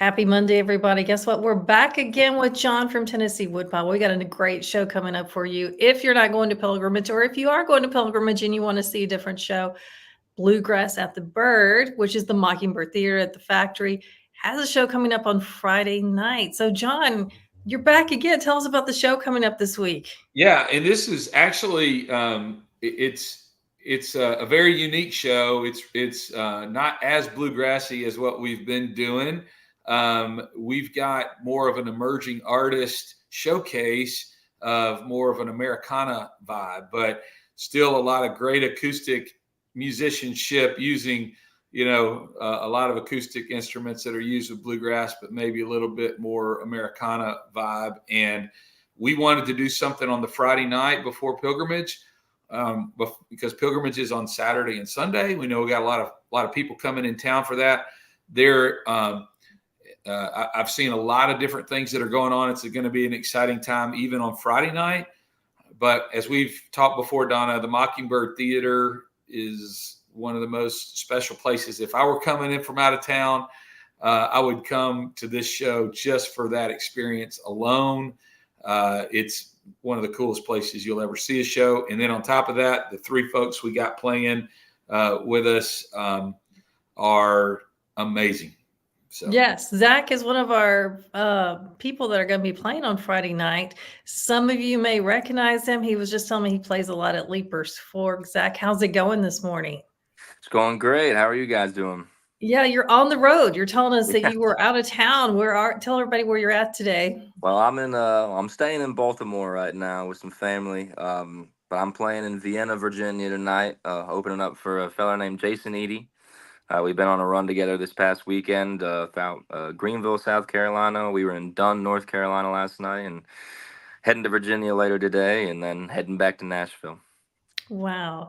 Happy Monday, everybody. Guess what? We're back again with John from Tennessee WoodPile. We got a great show coming up for you. If you're not going to Pilgrimage, or if you are going to Pilgrimage and you want to see a different show, Bluegrass at the Bird, which is the Mockingbird Theatre at the Factory, has a show coming up on Friday night. So, John, you're back again. Tell us about the show coming up this week. Yeah, and this is actually it's a very unique show. It's not as bluegrassy as what we've been doing. We've got more of an emerging artist showcase of more of an Americana vibe, but still a lot of great acoustic musicianship using a lot of acoustic instruments that are used with bluegrass, but maybe a little bit more Americana vibe. And we wanted to do something on the Friday night before Pilgrimage, because Pilgrimage is on Saturday and Sunday. We know we got a lot of people coming in town for that. I've seen a lot of different things that are going on. It's going to be an exciting time even on Friday night. But as we've talked before, Donna, the Mockingbird Theatre is one of the most special places. If I were coming in from out of town, I would come to this show just for that experience alone. It's one of the coolest places you'll ever see a show. And then on top of that, the three folks we got playing with us are amazing. So. Yes, Zach is one of our people that are going to be playing on Friday night. Some of you may recognize him. He was just telling me he plays a lot at Leapers Fork. Zach, how's it going this morning? It's going great. How are you guys doing? Yeah, you're on the road. You're telling us that you were out of town. Tell everybody where you're at today. Well, I'm staying in Baltimore right now with some family. But I'm playing in Vienna, Virginia tonight, opening up for a fella named Jason Eady. We've been on a run together this past weekend, out Greenville, South Carolina. We were in Dunn, North Carolina last night, and heading to Virginia later today, and then heading back to Nashville. Wow.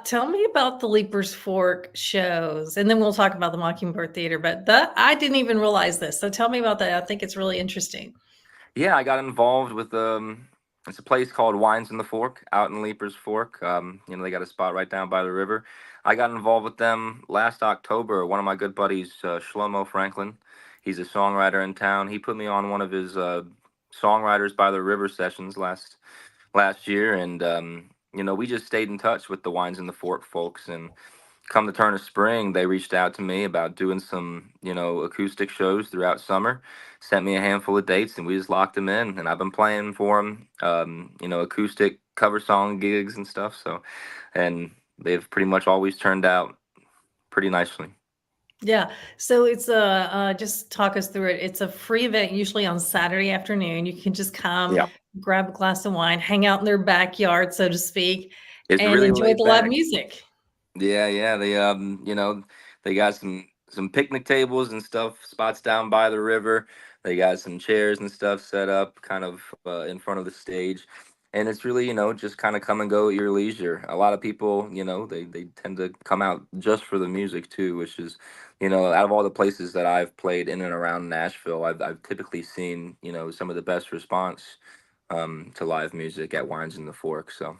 Tell me about the Leapers Fork shows, and then we'll talk about the Mockingbird Theatre. But I didn't even realize this. So tell me about that. I think it's really interesting. Yeah, I got involved with it's a place called Wines in the Fork out in Leapers Fork. They got a spot right down by the river. I got involved with them last October. One of my good buddies, Shlomo Franklin, he's a songwriter in town. He put me on one of his songwriters by the river sessions last year, and we just stayed in touch with the Wines in the Fork folks. And come the turn of spring, they reached out to me about doing some acoustic shows throughout summer. Sent me a handful of dates, and we just locked them in. And I've been playing for them, acoustic cover song gigs and stuff. And they've pretty much always turned out pretty nicely. Yeah. So it's just talk us through it. It's a free event, usually on Saturday afternoon. You can just come, grab a glass of wine, hang out in their backyard, so to speak, it's and really enjoy the live music. Yeah. They got some picnic tables and stuff, spots down by the river. They got some chairs and stuff set up kind of in front of the stage. And it's really, just kind of come and go at your leisure. A lot of people, they tend to come out just for the music too, which is, out of all the places that I've played in and around Nashville, I've typically seen, some of the best response to live music at Wines in the Fork. So.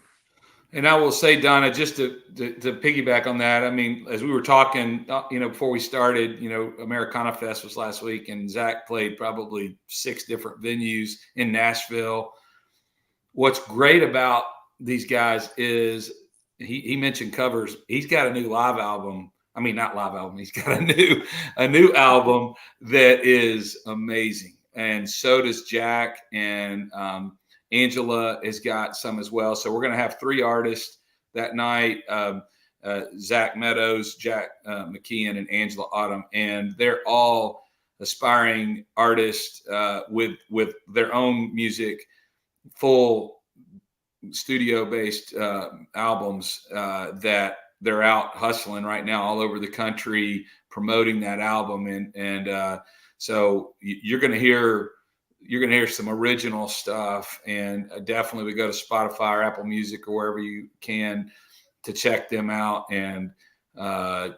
And I will say, Donna, just to piggyback on that, I mean, as we were talking, before we started, Americana Fest was last week, and Zach played probably 6 different venues in Nashville. What's great about these guys is he mentioned covers. He's got a new live album. I mean, not live album. He's got a new album that is amazing. And so does Jack, and Angela has got some as well. So we're going to have 3 artists that night, Zach Meadows, Jack McKeon, and Angela Autumn. And they're all aspiring artists with their own music, full studio-based albums that they're out hustling right now all over the country promoting that album. And so you're going to hear some original stuff, and definitely we go to Spotify or Apple Music or wherever you can to check them out, and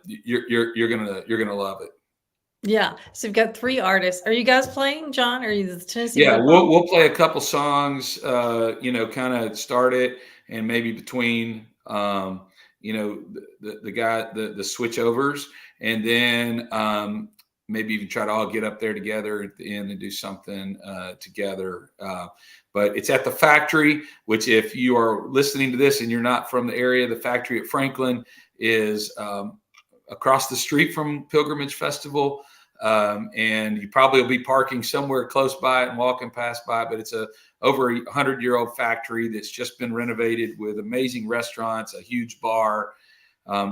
you're gonna love it. Yeah. So you've got 3 artists. Are you guys playing, John? Are you the Tennessee? Yeah, we'll play a couple songs, kind of start it, and maybe between the guy, the switchovers, and then maybe even try to all get up there together at the end and do something together. But it's at the Factory, which if you are listening to this and you're not from the area, the Factory at Franklin is across the street from Pilgrimage Festival. And you probably will be parking somewhere close by it and walking past by it, but it's a over 100-year-old factory that's just been renovated with amazing restaurants, a huge bar.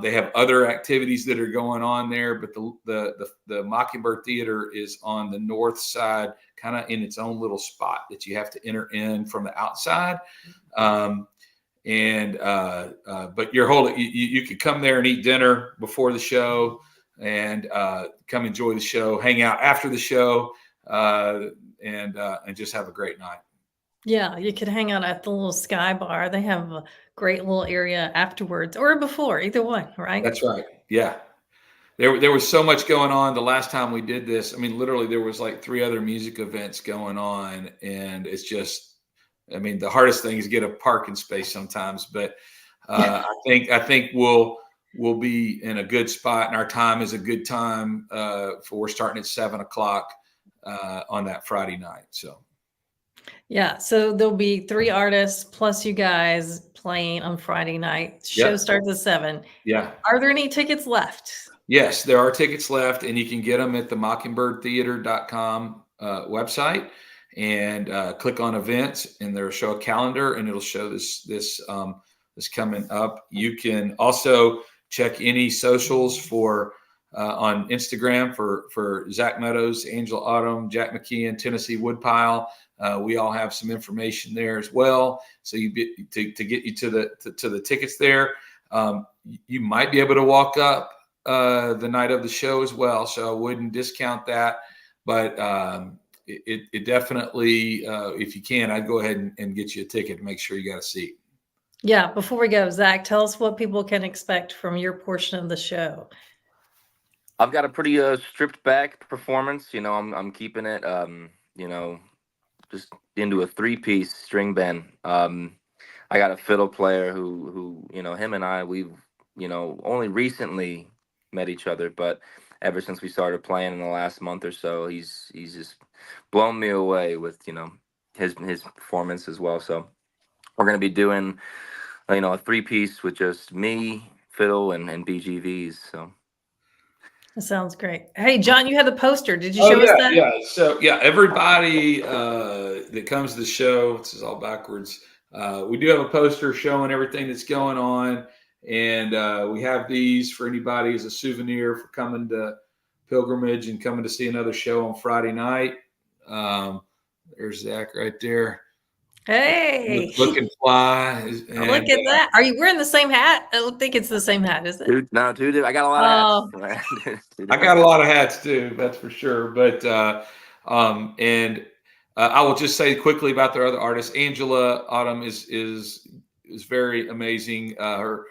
They have other activities that are going on there, but the Mockingbird Theatre is on the north side, kind of in its own little spot that you have to enter in from the outside. But you could come there and eat dinner before the show, and come enjoy the show, hang out after the show, and just have a great night. Yeah, you could hang out at the little Sky Bar. They have a great little area afterwards or before, either one, right? That's right. Yeah. There was so much going on the last time we did this. I mean, literally there was like 3 other music events going on, and it's just, I mean, the hardest thing is get a parking space sometimes, but I think we'll be in a good spot, and our time is a good time we're starting at 7:00 on that Friday night. So. Yeah, so there'll be 3 artists plus you guys playing on Friday night. Show starts at 7. Yeah. Are there any tickets left? Yes, there are tickets left, and you can get them at the mockingbirdtheater.com website, and click on events, and there'll show a calendar, and it'll show this coming up. You can also check any socials for on Instagram for Zach Meadows, Angela Autumn, Jack McKeon, Tennessee WoodPile. We all have some information there as well. So to get you to the tickets there, you might be able to walk up the night of the show as well. So I wouldn't discount that, but it definitely, if you can, I'd go ahead and get you a ticket to make sure you got a seat. Yeah. Before we go, Zach, tell us what people can expect from your portion of the show. I've got a pretty stripped back performance. I'm keeping it, just into a 3-piece string band. I got a fiddle player who him and I, we've only recently met each other, but ever since we started playing in the last month or so, he's just blown me away with his performance as well. So we're gonna be doing a 3-piece with just me, fiddle, and BGVs. So. That sounds great. Hey, John, you had the poster. Did you show us that? Yeah. So everybody that comes to the show, this is all backwards. We do have a poster showing everything that's going on, and we have these for anybody as a souvenir for coming to Pilgrimage and coming to see another show on Friday night. There's Zach right there. Hey, looking fly. Look at that. Are you wearing the same hat? I don't think it's the same hat, is it? Dude, no, dude, I got a lot of hats. I got a lot of hats too, that's for sure. But I will just say quickly about their other artists. Angela Autumn is very amazing. Her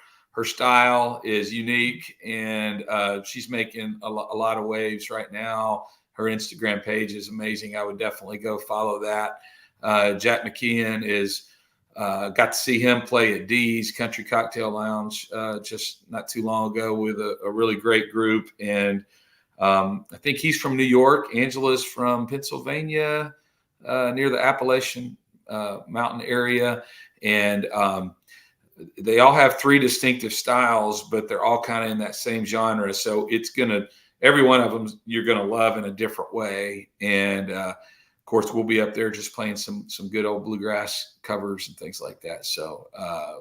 style is unique, and she's making a lot of waves right now. Her Instagram page is amazing. I would definitely go follow that. Jack McKeon got to see him play at Dee's Country Cocktail Lounge just not too long ago with a really great group. And I think he's from New York. Angela's from Pennsylvania, near the Appalachian mountain area. And they all have 3 distinctive styles, but they're all kind of in that same genre. So every one of them you're going to love in a different way. And of course, we'll be up there just playing some good old bluegrass covers and things like that. So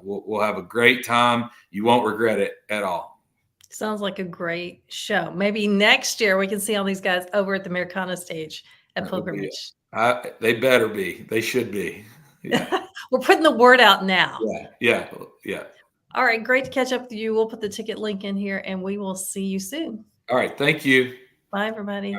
we'll have a great time. You won't regret it at all. Sounds like a great show. Maybe next year we can see all these guys over at the Americana stage at Pilgrimage. They better be. They should be. Yeah. We're putting the word out now. Yeah. All right. Great to catch up with you. We'll put the ticket link in here, and we will see you soon. All right. Thank you. Bye, everybody.